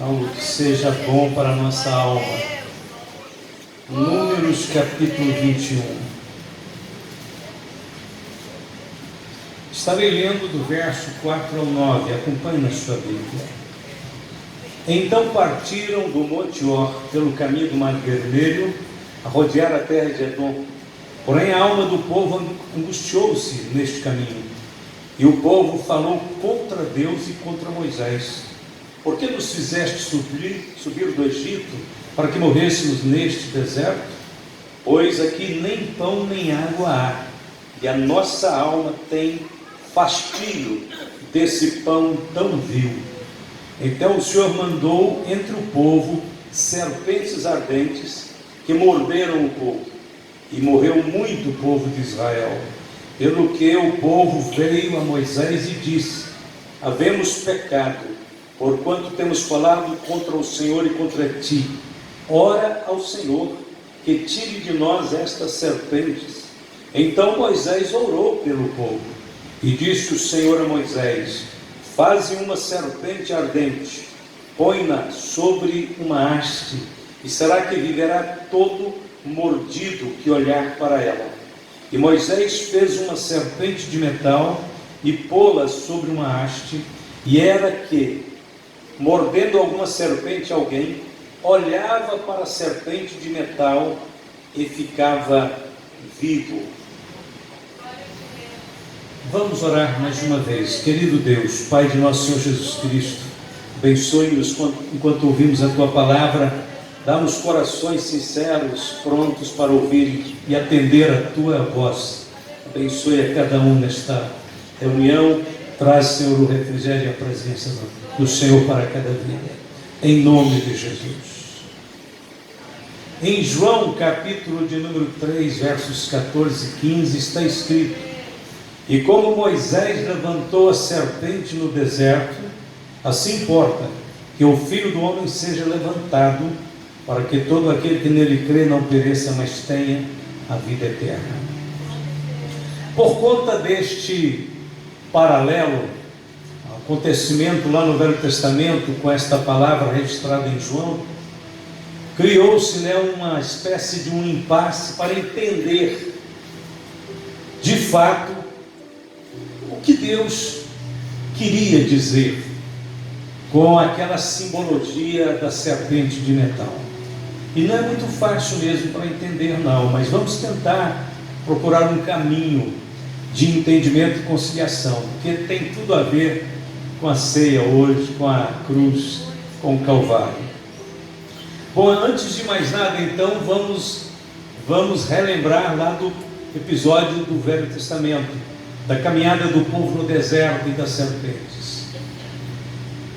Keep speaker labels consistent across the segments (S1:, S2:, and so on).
S1: algo que seja bom para a nossa alma. Números capítulo 21. Estarei lendo do verso 4 ao 9, acompanhe na sua Bíblia. Então partiram do Monte Or pelo caminho do Mar Vermelho, a rodear a terra de Edom. Porém a alma do povo angustiou-se neste caminho, e o povo falou contra Deus e contra Moisés: por que nos fizeste subir do Egito, para que morrêssemos neste deserto? Pois aqui nem pão nem água há, e a nossa alma tem fastio desse pão tão vil. Então o Senhor mandou entre o povo serpentes ardentes, que morderam o povo, e morreu muito o povo de Israel. Pelo que o povo veio a Moisés e disse: havemos pecado, porquanto temos falado contra o Senhor e contra ti. Ora ao Senhor, que tire de nós estas serpentes. Então Moisés orou pelo povo, e disse o Senhor a Moisés: faze uma serpente ardente, põe-na sobre uma haste, e será que viverá todo mordido que olhar para ela. E Moisés fez uma serpente de metal, e pô-la sobre uma haste, e era que, mordendo alguma serpente alguém, olhava para a serpente de metal e ficava vivo. Vamos orar mais uma vez. Querido Deus, Pai de nosso Senhor Jesus Cristo, abençoe-nos enquanto ouvimos a Tua palavra. Dá-nos corações sinceros, prontos para ouvir e atender a Tua voz. Abençoe a cada um nesta reunião. Traz, Senhor, o refrigério e a presença do Senhor para cada vida. Em nome de Jesus. Em João, capítulo de número 3, versos 14 e 15, está escrito: e como Moisés levantou a serpente no deserto, assim importa que o Filho do Homem seja levantado, para que todo aquele que nele crê não pereça, mas tenha a vida eterna. Por conta deste paralelo, acontecimento lá no Velho Testamento, com esta palavra registrada em João, criou-se uma espécie de um impasse para entender, de fato, o que Deus queria dizer com aquela simbologia da serpente de metal. E não é muito fácil mesmo para entender não, mas vamos tentar procurar um caminho de entendimento e conciliação, porque tem tudo a ver com a ceia hoje, com a cruz, com o Calvário. Bom, antes de mais nada, então, vamos relembrar lá do episódio do Velho Testamento, da caminhada do povo no deserto e das serpentes.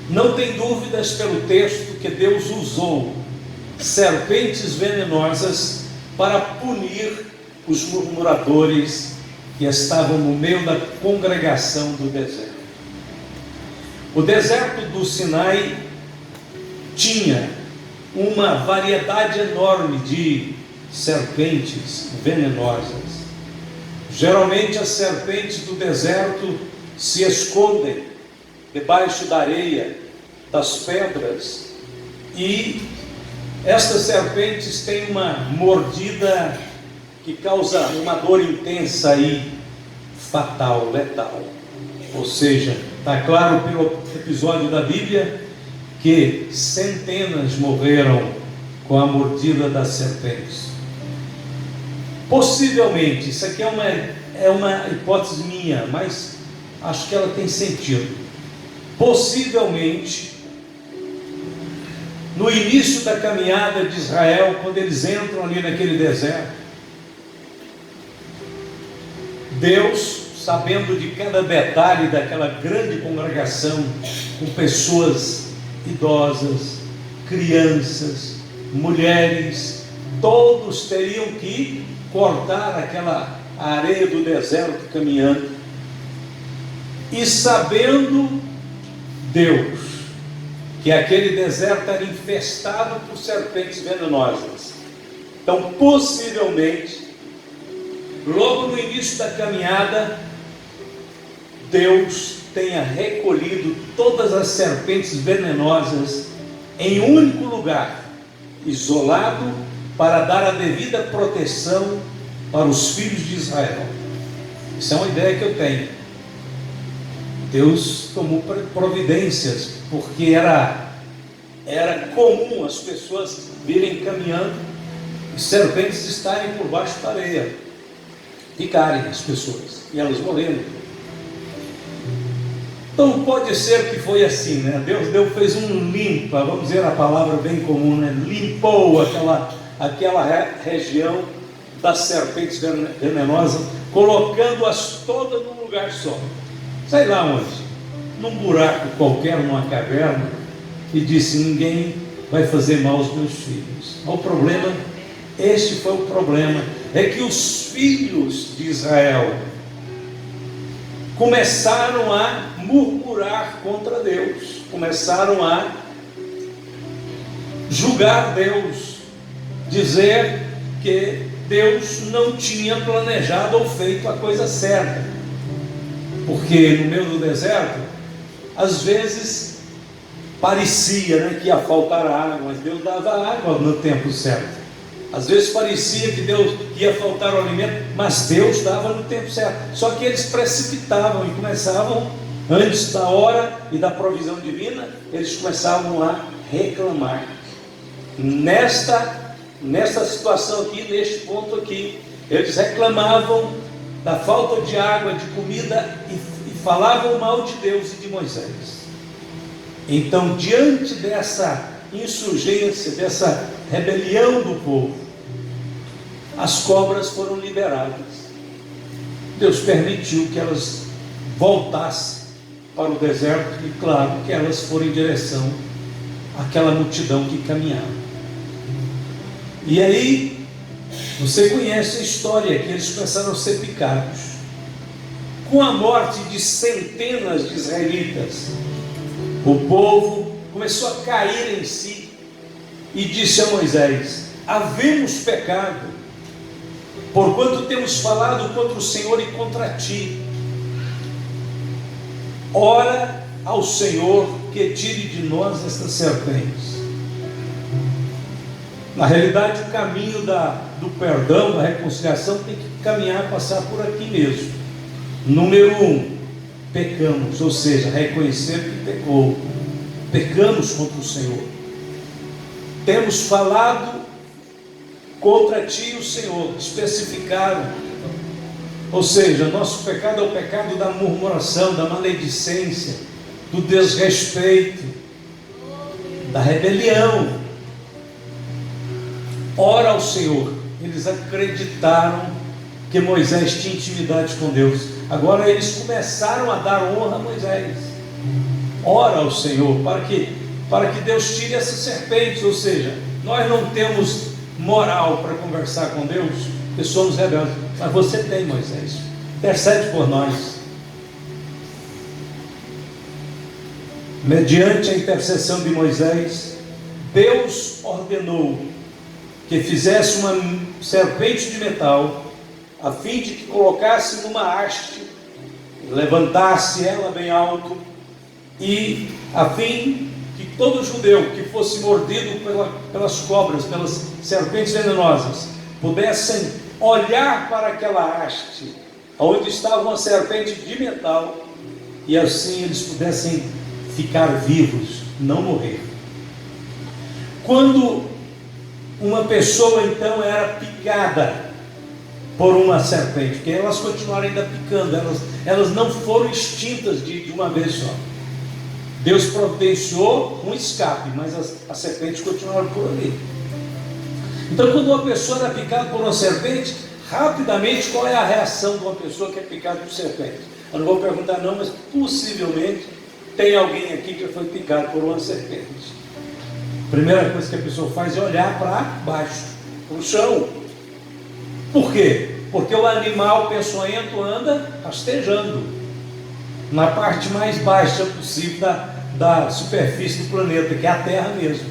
S1: Não tem dúvidas pelo texto que Deus usou serpentes venenosas para punir os murmuradores que estavam no meio da congregação do deserto. O deserto do Sinai tinha uma variedade enorme de serpentes venenosas. Geralmente as serpentes do deserto se escondem debaixo da areia, das pedras, e estas serpentes têm uma mordida que causa uma dor intensa e fatal, letal. Ou seja, está claro pelo episódio da Bíblia que centenas morreram com a mordida das serpentes. Possivelmente, isso aqui é uma hipótese minha, mas acho que ela tem sentido. Possivelmente, no início da caminhada de Israel, quando eles entram ali naquele deserto, Deus, sabendo de cada detalhe daquela grande congregação, com pessoas idosas, crianças, mulheres, todos teriam que cortar aquela areia do deserto caminhando, e sabendo Deus que aquele deserto era infestado por serpentes venenosas, então possivelmente, logo no início da caminhada, Deus tenha recolhido todas as serpentes venenosas em um único lugar, isolado, para dar a devida proteção para os filhos de Israel. Isso é uma ideia que eu tenho. Deus tomou providências, porque era comum as pessoas virem caminhando e serpentes estarem por baixo da areia, picarem as pessoas, e elas morreram. Então pode ser que foi assim, né? Deus fez um limpa, vamos dizer a palavra bem comum, né? Limpou aquela região das serpentes venenosas, colocando-as todas num lugar só. Sei lá onde, num buraco qualquer, numa caverna, e disse: ninguém vai fazer mal aos meus filhos. O problema, este foi o problema, é que os filhos de Israel começaram a murmurar contra Deus, começaram a julgar Deus, dizer que Deus não tinha planejado ou feito a coisa certa, porque no meio do deserto, às vezes parecia, né, que ia faltar água, mas Deus dava água no tempo certo. Às vezes parecia que Deus ia faltar o alimento, mas Deus dava no tempo certo. Só que eles precipitavam e começavam, antes da hora e da provisão divina, eles começavam a reclamar. Nesta situação aqui, neste ponto aqui, eles reclamavam da falta de água, de comida, e falavam mal de Deus e de Moisés. Então, diante dessa insurgência, dessa rebelião do povo, as cobras foram liberadas. Deus permitiu que elas voltassem para o deserto, e claro que elas foram em direção àquela multidão que caminhava. E aí, você conhece a história, que eles começaram a ser picados. Com a morte de centenas de israelitas, o povo começou a cair em si e disse a Moisés: havemos pecado, porquanto temos falado contra o Senhor e contra ti. Ora ao Senhor que tire de nós estas serpentes. Na realidade, o caminho do perdão, da reconciliação, tem que caminhar, passar por aqui mesmo. Número 1, pecamos, ou seja, reconhecer que pecamos contra o Senhor. Temos falado contra ti, o Senhor, especificado. Ou seja, nosso pecado é o pecado da murmuração, da maledicência, do desrespeito, da rebelião. Ora ao Senhor. Eles acreditaram que Moisés tinha intimidade com Deus. Agora eles começaram a dar honra a Moisés. Ora ao Senhor, para que Deus tire essas serpentes. Ou seja, nós não temos moral para conversar com Deus, porque somos rebeldes. Mas você tem, Moisés. Intercede por nós. Mediante a intercessão de Moisés, Deus ordenou que fizesse uma serpente de metal, a fim de que colocasse numa haste, levantasse ela bem alto, e a fim que todo judeu que fosse mordido pelas cobras, pelas serpentes venenosas, pudessem olhar para aquela haste, onde estava uma serpente de metal, e assim eles pudessem ficar vivos, não morrer. Quando uma pessoa então era picada por uma serpente, porque elas continuaram ainda picando, elas não foram extintas de uma vez só. Deus providenciou um escape, mas as serpentes continuaram por ali. Então, quando uma pessoa era picada por uma serpente, rapidamente, qual é a reação de uma pessoa que é picada por serpente? Eu não vou perguntar não, mas possivelmente tem alguém aqui que foi picado por uma serpente. A primeira coisa que a pessoa faz é olhar para baixo, para o chão. Por quê? Porque o animal peçonhento anda rastejando na parte mais baixa possível da superfície do planeta, que é a Terra mesmo.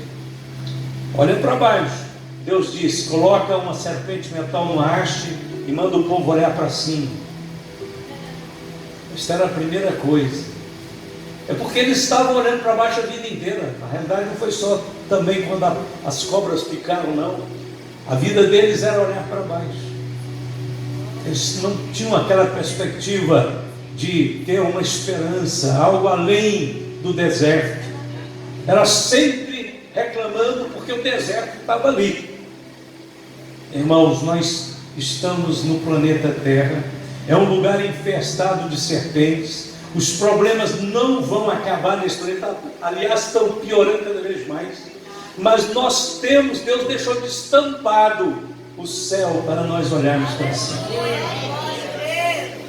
S1: Olha para baixo. Deus disse: coloca uma serpente metal no haste e manda o povo olhar para cima. Esta era a primeira coisa. É porque eles estavam olhando para baixo a vida inteira. Na realidade não foi só também quando as cobras picaram, não. A vida deles era olhar para baixo. Eles não tinham aquela perspectiva de ter uma esperança, algo além do deserto. Era sempre reclamando porque o deserto estava ali. Irmãos, nós estamos no planeta Terra, é um lugar infestado de serpentes. Os problemas não vão acabar nesse planeta, aliás, estão piorando cada vez mais. Mas nós temos, Deus deixou estampado o céu para nós olharmos para cima.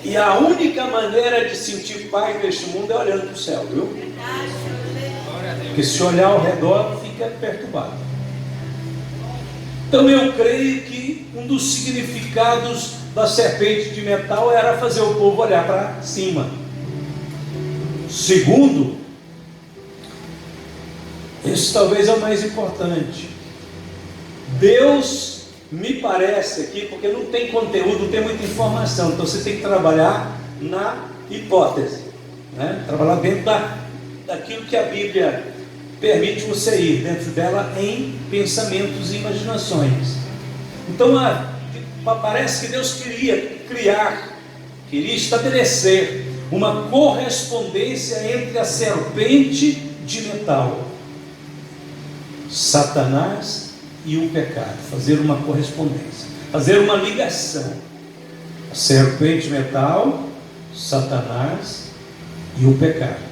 S1: E a única maneira de sentir paz neste mundo é olhando para o céu, viu? Porque se olhar ao redor, fica perturbado. Então eu creio que um dos significados da serpente de metal era fazer o povo olhar para cima. Segundo, esse talvez é o mais importante. Deus, me parece aqui, porque não tem conteúdo, não tem muita informação, então você tem que trabalhar na hipótese, né? Trabalhar dentro daquilo que a Bíblia permite você ir, dentro dela, em pensamentos e imaginações. Então parece que Deus queria estabelecer uma correspondência entre a serpente de metal, Satanás e o pecado. Fazer uma correspondência, fazer uma ligação. A serpente metal, Satanás e o pecado.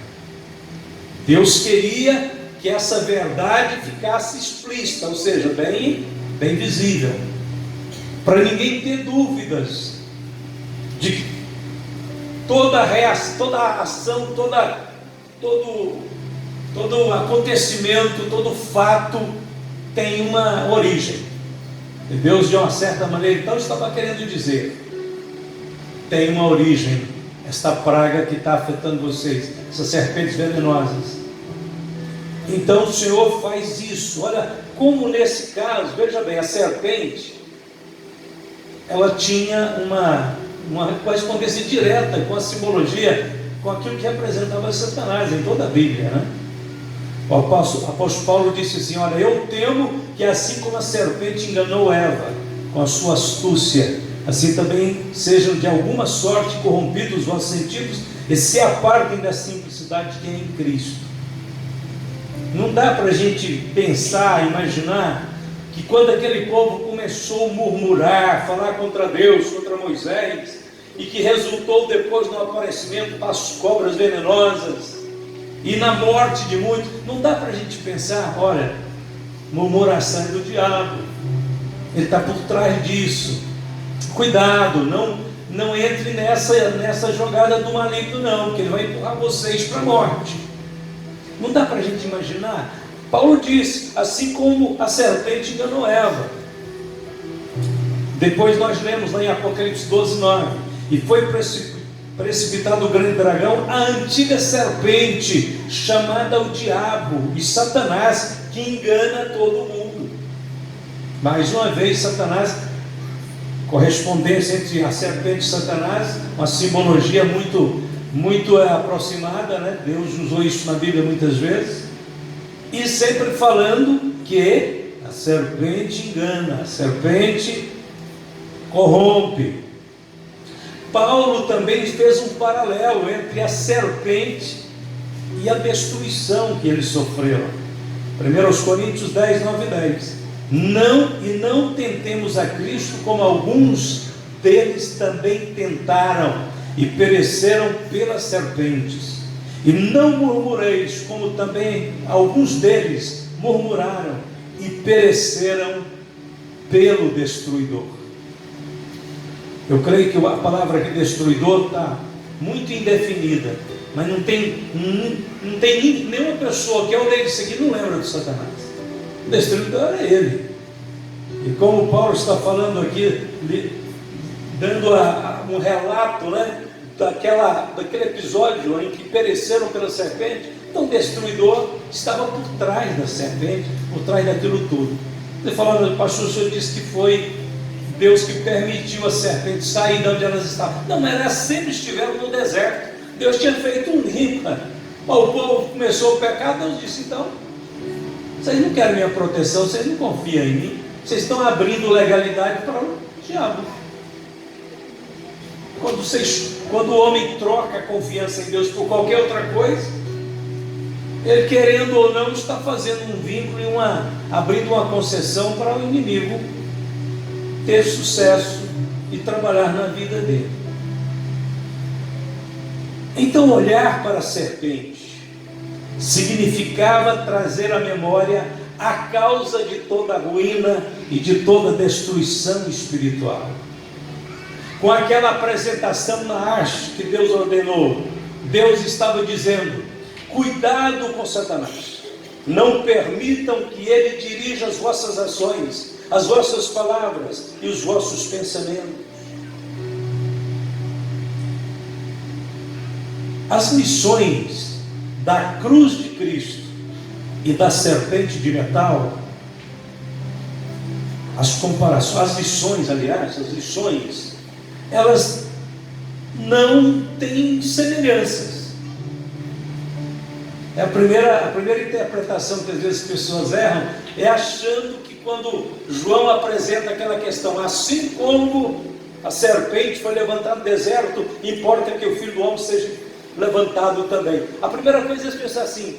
S1: Deus queria que essa verdade ficasse explícita, ou seja, bem visível, para ninguém ter dúvidas de que toda ação, todo acontecimento, todo fato tem uma origem. E Deus, de uma certa maneira, então estava querendo dizer: tem uma origem esta praga que está afetando vocês, essas serpentes venenosas. Então o Senhor faz isso. Olha como nesse caso, veja bem, a serpente, ela tinha uma correspondência direta com a simbologia, com aquilo que representava Satanás em toda a Bíblia, né? O apóstolo Paulo disse assim: olha, eu temo que assim como a serpente enganou Eva com a sua astúcia, assim também sejam de alguma sorte corrompidos os vossos sentidos e se apartem da simplicidade que é em Cristo. Não dá para a gente pensar, imaginar que quando aquele povo começou a murmurar, falar contra Deus, contra Moisés, e que resultou depois no aparecimento das cobras venenosas e na morte de muitos, não dá para a gente pensar: olha, murmuração é do diabo, ele está por trás disso. Cuidado, não entre nessa jogada do maligno, não, que ele vai empurrar vocês para a morte. Não dá para a gente imaginar. Paulo diz: assim como a serpente enganou Eva. Depois nós lemos lá em Apocalipse 12:9: e foi precipitado o grande dragão, a antiga serpente, chamada o diabo e Satanás, que engana todo mundo. Mais uma vez, Satanás, correspondência entre a serpente e Satanás, uma simbologia muito aproximada, né? Deus usou isso na Bíblia muitas vezes, e sempre falando que a serpente engana, a serpente corrompe. Paulo também fez um paralelo entre a serpente e a destruição que ele sofreu. 1 Coríntios 10, 9 e 10: não tentemos a Cristo como alguns deles também tentaram e pereceram pelas serpentes, e não murmureis como também alguns deles murmuraram e pereceram pelo destruidor. Eu creio que a palavra aqui destruidor está muito indefinida, mas não tem nenhuma pessoa que ao ler isso aqui não lembra de Satanás. O destruidor é ele. E como Paulo está falando aqui, dando um relato, né, daquele episódio em que pereceram pela serpente, então o destruidor estava por trás da serpente, por trás daquilo tudo. Ele falando: pastor, o senhor disse que foi Deus que permitiu a serpente sair de onde elas estavam. Não, mas elas sempre estiveram no deserto. Deus tinha feito um limpa Mas o povo começou a pecar, Deus disse: então, vocês não querem minha proteção, vocês não confiam em mim, vocês estão abrindo legalidade para o diabo. Quando o homem troca a confiança em Deus por qualquer outra coisa, ele, querendo ou não, está fazendo um vínculo e abrindo uma concessão para o inimigo ter sucesso e trabalhar na vida dele. Então, olhar para a serpente significava trazer à memória a causa de toda a ruína e de toda a destruição espiritual. Com aquela apresentação na haste que Deus ordenou, Deus estava dizendo: cuidado com Satanás, não permitam que ele dirija as vossas ações, as vossas palavras e os vossos pensamentos. As missões da cruz de Cristo e da serpente de metal, as comparações, as lições, aliás, as lições, elas não têm semelhanças. A primeira interpretação que às vezes as pessoas erram é achando que quando João apresenta aquela questão, assim como a serpente foi levantada no deserto, importa que o Filho do Homem seja levantado também. A primeira coisa é pensar assim: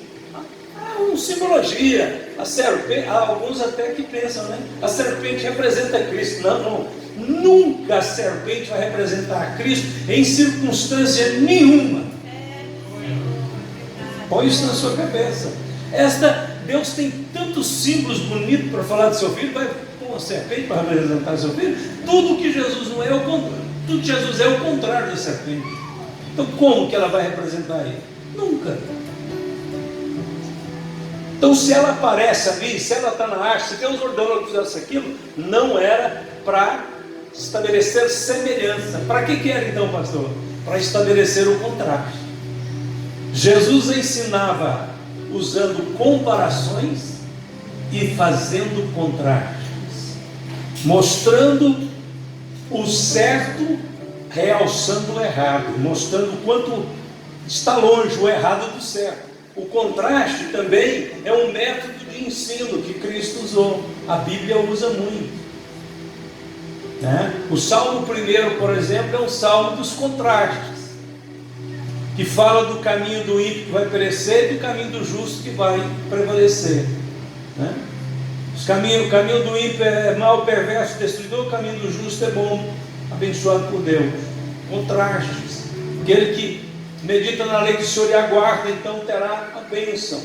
S1: uma simbologia, a serpente, há alguns até que pensam, né? A serpente representa Cristo. Não, nunca a serpente vai representar Cristo em circunstância nenhuma. Põe isso na sua cabeça. Deus tem tantos símbolos bonitos para falar do seu filho, vai pôr uma serpente para representar seu filho. Tudo que Jesus não é o contrário. Tudo que Jesus é o contrário da serpente. Então como que ela vai representar ele? Nunca. Então, se ela aparece ali, se ela está na haste, se Deus ordenou que fizesse aquilo, não era para estabelecer semelhança. Para que era então, pastor? Para estabelecer o contraste. Jesus ensinava usando comparações e fazendo contrastes, mostrando o certo, realçando o errado, mostrando o quanto está longe o errado do certo. O contraste também é um método de ensino que Cristo usou. A Bíblia usa muito, né? O Salmo 1, por exemplo, é um salmo dos contrastes, que fala do caminho do ímpio que vai perecer e do caminho do justo que vai prevalecer, né? O caminho do ímpio é mau, perverso, destruidor. O caminho do justo é bom, abençoado por Deus. Contrastes. Aquele que medita na lei do Senhor e aguarda, então terá a bênção.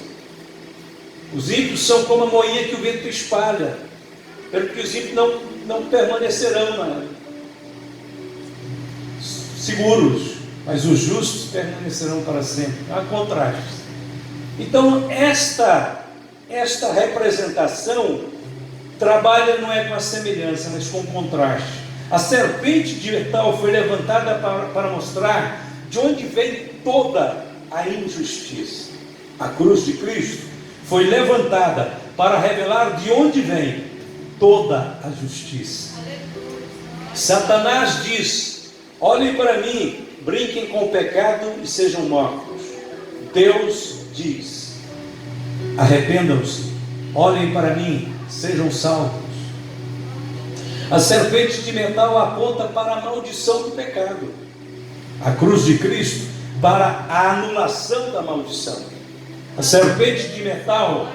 S1: Os ímpios são como a moinha que o vento espalha, porque os ímpios não permanecerão seguros, mas os justos permanecerão para sempre. Há contrastes. Então esta representação trabalha não é com a semelhança, mas com o contraste. A serpente de metal foi levantada para mostrar de onde vem toda a injustiça. A cruz de Cristo foi levantada para revelar de onde vem toda a justiça. Satanás diz: olhem para mim, brinquem com o pecado e sejam mortos. Deus diz: arrependam-se, olhem para mim, sejam salvos. A serpente de metal aponta para a maldição do pecado. A cruz de Cristo para a anulação da maldição. A serpente de metal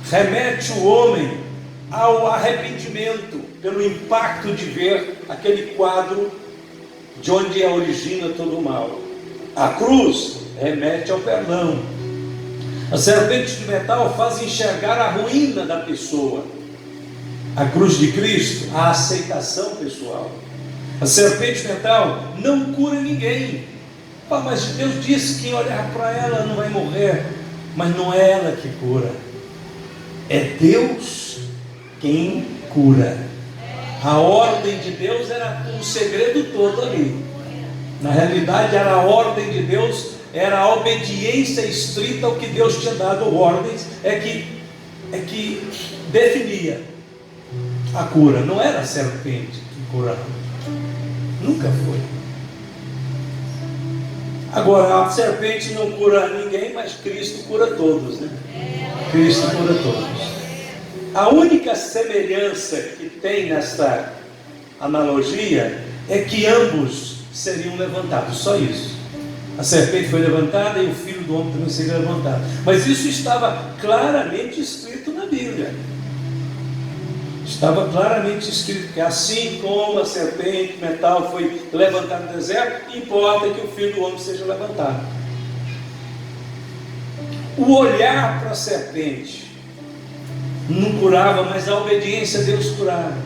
S1: remete o homem ao arrependimento pelo impacto de ver aquele quadro de onde origina todo o mal. A cruz remete ao perdão. A serpente de metal faz enxergar a ruína da pessoa. A cruz de Cristo, a aceitação pessoal. A serpente de metal não cura ninguém. Mas Deus disse que quem olhar para ela não vai morrer. Mas não é ela que cura, é Deus quem cura. A ordem de Deus era o segredo todo ali. Na realidade era a ordem de Deus, era a obediência estrita ao que Deus tinha dado ordens, é que definia a cura. Não era a serpente que curava, nunca foi. Agora, a serpente não cura ninguém, mas Cristo cura todos, né? Cristo cura todos. A única semelhança que tem nessa analogia é que ambos seriam levantados, só isso. A serpente foi levantada e o Filho do Homem também seria levantado. Mas isso estava claramente escrito na Bíblia. Estava claramente escrito que assim como a serpente metal foi levantada no deserto, importa que o Filho do Homem seja levantado. O olhar para a serpente não curava, mas a obediência a Deus curava.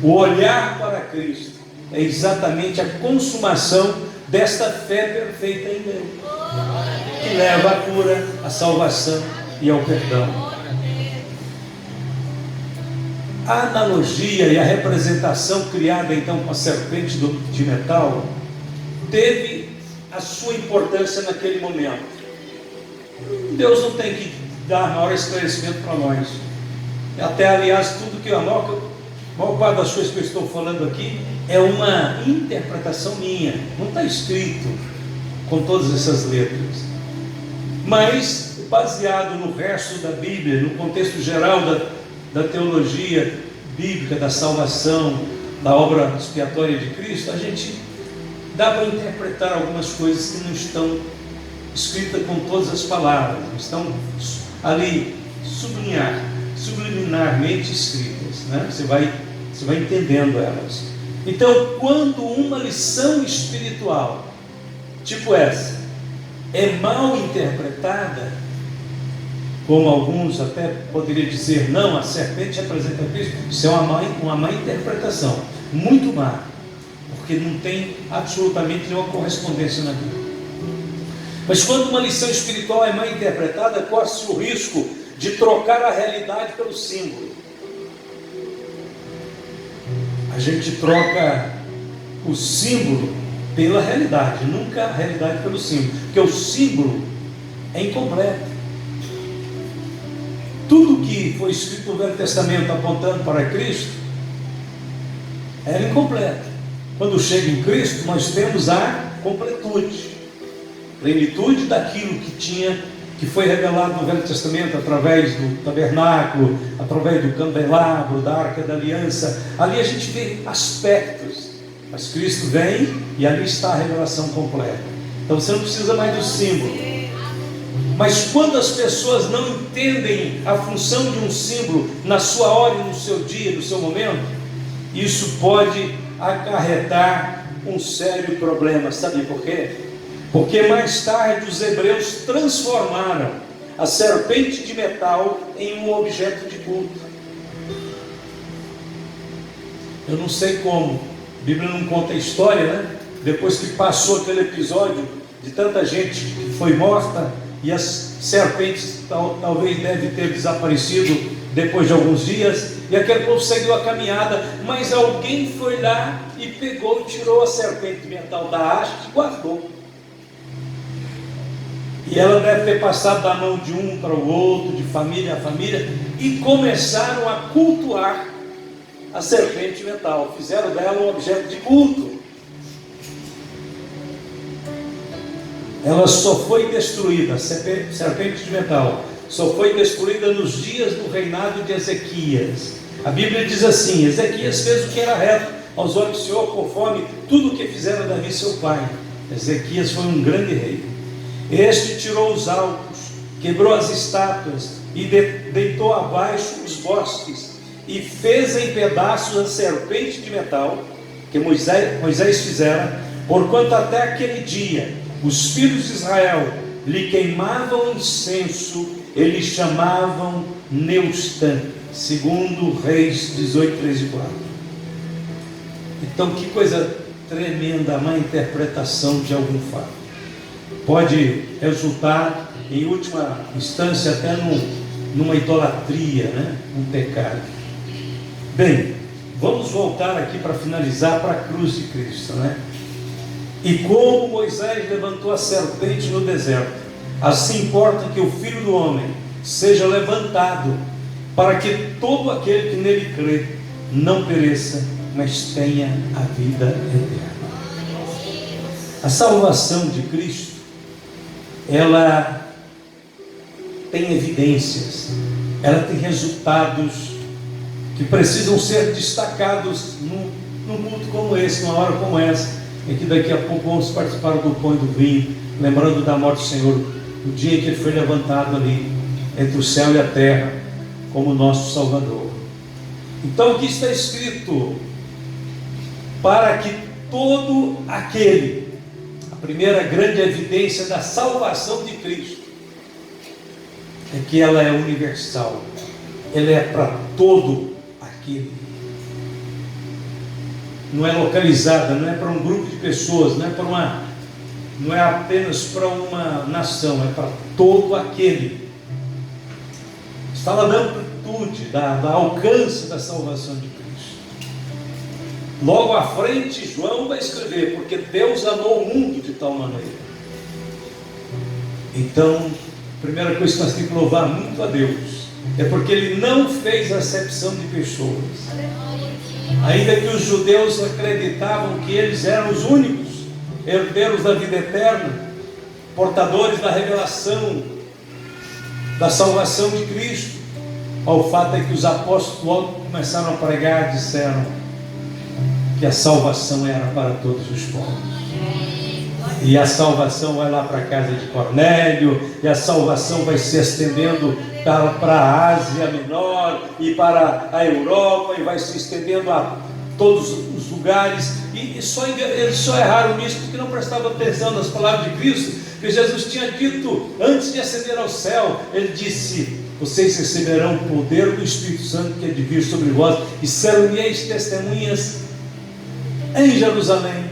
S1: O olhar para Cristo é exatamente a consumação desta fé perfeita em Deus, que leva à cura, à salvação e ao perdão. A analogia e a representação criada então com a serpente de metal teve a sua importância naquele momento. Deus não tem que dar maior esclarecimento para nós. Até, aliás, tudo que a maior parte das coisas que eu estou falando aqui é uma interpretação minha. Não está escrito com todas essas letras. Mas, baseado no resto da Bíblia, no contexto geral da teologia bíblica, da salvação, da obra expiatória de Cristo, a gente dá para interpretar algumas coisas que não estão escritas com todas as palavras, estão ali subliminarmente escritas, né? Você vai entendendo elas. Então, quando uma lição espiritual, tipo essa, é mal interpretada, como alguns até poderiam dizer, não, a serpente representa Cristo, isso é uma má interpretação, muito má, porque não tem absolutamente nenhuma correspondência na Bíblia. Mas quando uma lição espiritual é mal interpretada, corre-se o risco de trocar a realidade pelo símbolo. A gente troca o símbolo pela realidade, nunca a realidade pelo símbolo, porque o símbolo é incompleto. Tudo que foi escrito no Velho Testamento apontando para Cristo era incompleto. Quando chega em Cristo, nós temos a completude, plenitude daquilo que foi revelado no Velho Testamento através do tabernáculo, através do candelabro, da Arca da Aliança. Ali a gente vê aspectos, mas Cristo vem e ali está a revelação completa. Então você não precisa mais do símbolo. Mas quando as pessoas não entendem a função de um símbolo na sua hora e no seu dia, no seu momento, isso pode acarretar um sério problema. Sabe por quê? Porque mais tarde os hebreus transformaram a serpente de metal em um objeto de culto. Eu não sei como, a Bíblia não conta a história, né? Depois que passou aquele episódio de tanta gente que foi morta, e as serpentes talvez devem ter desaparecido depois de alguns dias, e aquele povo seguiu a caminhada, mas alguém foi lá e pegou e tirou a serpente de metal da haste e guardou. E ela deve ter passado da mão de um para o outro, de família a família, e começaram a cultuar a serpente de metal, fizeram dela um objeto de culto. Ela só foi destruída, a serpente de metal, só foi destruída nos dias do reinado de Ezequias. A Bíblia diz assim: Ezequias fez o que era reto aos olhos do Senhor, conforme tudo o que fizera Davi seu pai. Ezequias foi um grande rei. Este tirou os altos, quebrou as estátuas e deitou abaixo os bosques, e fez em pedaços a serpente de metal que Moisés fizera, porquanto até aquele dia os filhos de Israel lhe queimavam incenso, eles chamavam Neustã, segundo Reis 18, 3 e 4. Então, que coisa tremenda a má interpretação de algum fato. Pode resultar, em última instância, até numa idolatria, né? Um pecado. Bem, vamos voltar aqui para finalizar para a cruz de Cristo, né? E como Moisés levantou a serpente no deserto, assim importa que o Filho do Homem seja levantado, para que todo aquele que nele crê não pereça, mas tenha a vida eterna. A salvação de Cristo, ela tem evidências, ela tem resultados que precisam ser destacados num culto como esse, numa hora como essa, em que daqui a pouco vamos participar do pão e do vinho, lembrando da morte do Senhor, o dia em que Ele foi levantado ali, entre o céu e a terra, como nosso Salvador. Então, o que está escrito? Para que todo aquele, a primeira grande evidência da salvação de Cristo, é que ela é universal, ela é para todo aquele. Não é localizada, não é para um grupo de pessoas, não é apenas para uma nação, é para todo aquele. Está lá da amplitude, da alcance da salvação de Cristo. Logo à frente, João vai escrever, porque Deus amou o mundo de tal maneira. Então, a primeira coisa que nós temos que louvar muito a Deus é porque Ele não fez acepção de pessoas. Ainda que os judeus acreditavam que eles eram os únicos herdeiros da vida eterna, portadores da revelação da salvação de Cristo, o fato é que os apóstolos logo começaram a pregar, disseram que a salvação era para todos os povos. E a salvação vai lá para a casa de Cornélio, e a salvação vai se estendendo para a Ásia Menor e para a Europa, e vai se estendendo a todos os lugares. E eles só erraram nisso porque não prestavam atenção nas palavras de Cristo, que Jesus tinha dito antes de ascender ao céu. Ele disse: vocês receberão o poder do Espírito Santo que é de vir sobre vós, e ser-me-eis testemunhas em Jerusalém,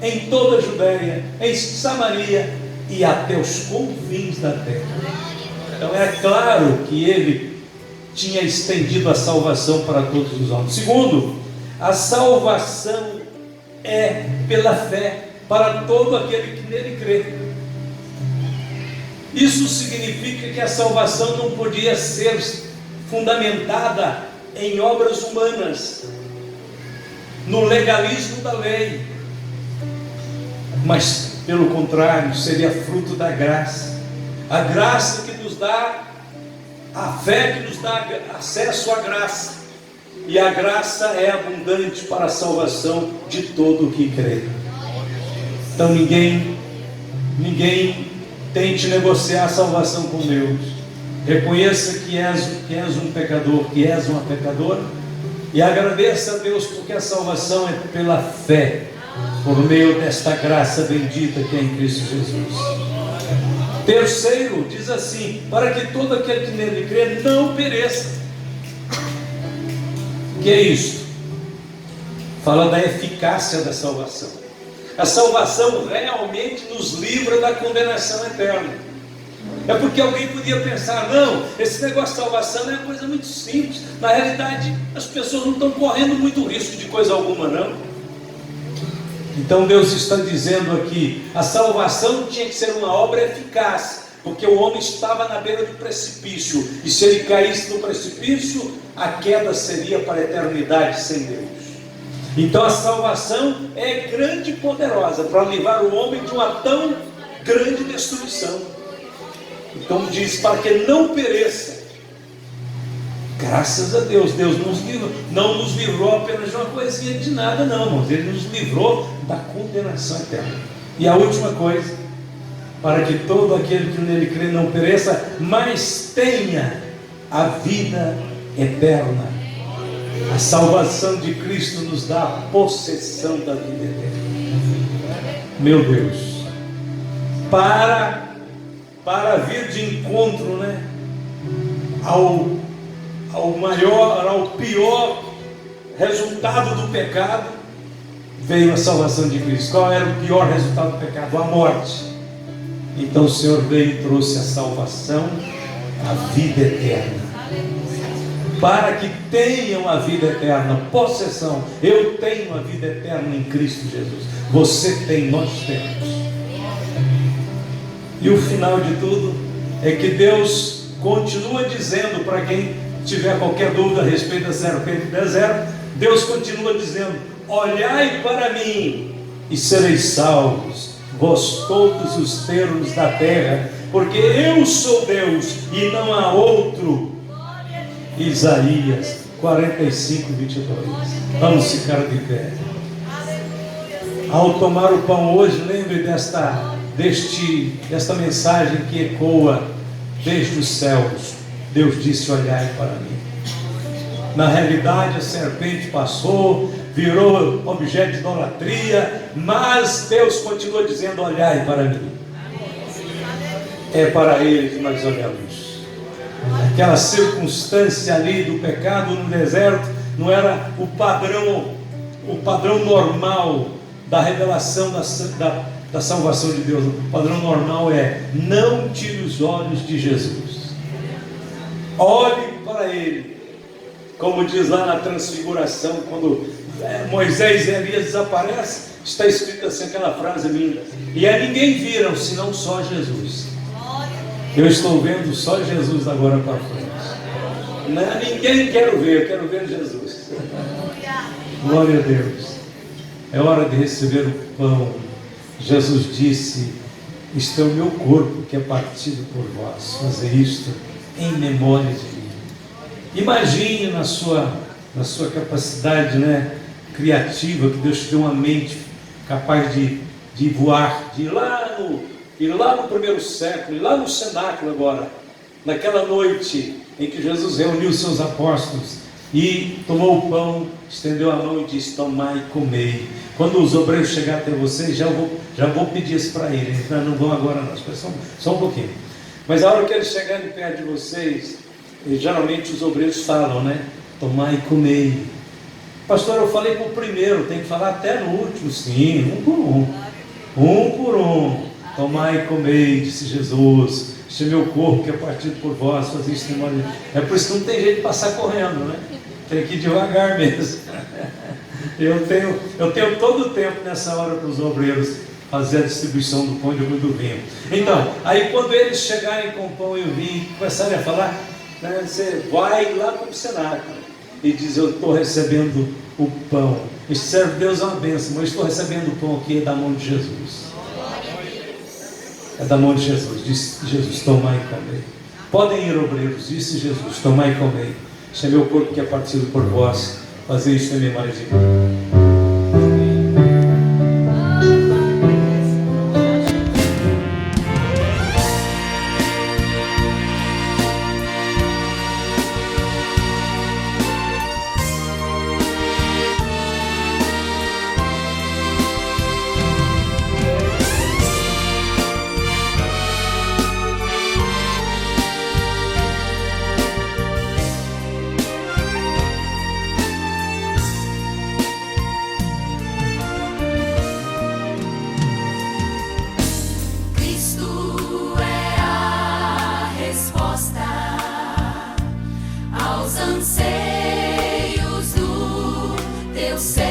S1: em toda a Judéia, em Samaria e até os confins da terra. Então é claro que Ele tinha estendido a salvação para todos os homens. Segundo, a salvação é pela fé para todo aquele que nele crê. Isso significa que a salvação não podia ser fundamentada em obras humanas, no legalismo da lei, mas pelo contrário, seria fruto da graça. A graça que nos dá, a fé que nos dá acesso à graça, e a graça é abundante para a salvação de todo o que crê. Então ninguém tente negociar a salvação com Deus. Reconheça que és um pecador, que és uma pecadora, e agradeça a Deus, porque a salvação é pela fé, por meio desta graça bendita que é em Cristo Jesus. Terceiro, diz assim: para que todo aquele que nele crê não pereça. O que é isto? Fala da eficácia da salvação. A salvação realmente nos livra da condenação eterna. É porque alguém podia pensar: não, esse negócio de salvação é uma coisa muito simples. Na realidade, as pessoas não estão correndo muito risco de coisa alguma, não. Então Deus está dizendo aqui: a salvação tinha que ser uma obra eficaz, porque o homem estava na beira do precipício, e se ele caísse no precipício, a queda seria para a eternidade sem Deus. Então a salvação é grande e poderosa para livrar o homem de uma tão grande destruição. Então diz: para que não pereça. Graças a Deus, Deus não nos livrou apenas de uma coisinha de nada, não, irmãos. Ele nos livrou da condenação eterna. E a última coisa: para que todo aquele que nele crê não pereça, mas tenha a vida eterna. A salvação de Cristo nos dá a possessão da vida eterna. Meu Deus, para vir de encontro, ao pior resultado do pecado, veio a salvação de Cristo. Qual era o pior resultado do pecado? A morte. Então o Senhor veio e trouxe a salvação, a vida eterna, para que tenham a vida eterna, possessão. Eu tenho a vida eterna em Cristo Jesus. Você tem, nós temos. E o final de tudo é que Deus continua dizendo, para quem tiver qualquer dúvida a respeito da serpente do deserto, Deus continua dizendo: olhai para mim e sereis salvos, vós todos os termos da terra, porque eu sou Deus e não há outro. Isaías 45, 22. Vamos ficar de pé. Ao tomar o pão hoje, lembre desta mensagem que ecoa desde os céus. Deus disse: olhai para mim. Na realidade, a serpente passou, virou objeto de idolatria, mas Deus continua dizendo: olhai para mim. É para Ele que nós olhamos. Aquela circunstância ali do pecado no deserto não era o padrão normal da revelação da salvação de Deus. O padrão normal é: não tire os olhos de Jesus, olhe para Ele. Como diz lá na transfiguração, quando Moisés e Elias desaparecem, está escrito assim, aquela frase linda: e a ninguém viram senão só Jesus. Eu estou vendo só Jesus agora para frente. Não, ninguém quero ver, eu quero ver Jesus. Glória a Deus. É hora de receber o pão. Jesus disse: isto é o meu corpo que é partido por vós. Fazer isto em memória de mim. Imagine na sua capacidade, criativa, que Deus te deu uma mente capaz de voar, de ir lá no primeiro século, ir lá no cenáculo agora, naquela noite em que Jesus reuniu seus apóstolos e tomou o pão, estendeu a mão e disse: tomai e comei. Quando os obreiros chegarem até vocês, já vou pedir isso para eles. Não vão agora não, só um pouquinho. Mas a hora que eles chegarem perto de vocês, geralmente os obreiros falam, tomai e comei. Pastor, eu falei para o primeiro, tem que falar até no último. Sim, um por um. Tomai e comei, disse Jesus. Este é meu corpo que é partido por vós. Fazer isso em memória de mim. É por isso que não tem jeito de passar correndo, Tem que ir devagar mesmo. Eu tenho todo o tempo nessa hora para os obreiros fazer a distribuição do pão e do vinho. Então, aí quando eles chegarem com o pão e o vinho, começarem a falar, você vai lá para o cenáculo e diz: eu estou recebendo o pão. Este servo de Deus é uma bênção, mas estou recebendo o pão aqui da mão de Jesus. É da mão de Jesus. Disse Jesus: tomai e comei. Podem ir, obreiros, disse Jesus: tomai e comei. Este é meu corpo que é partido por vós. Fazer isto em memória de mim.
S2: Anseios do teu ser.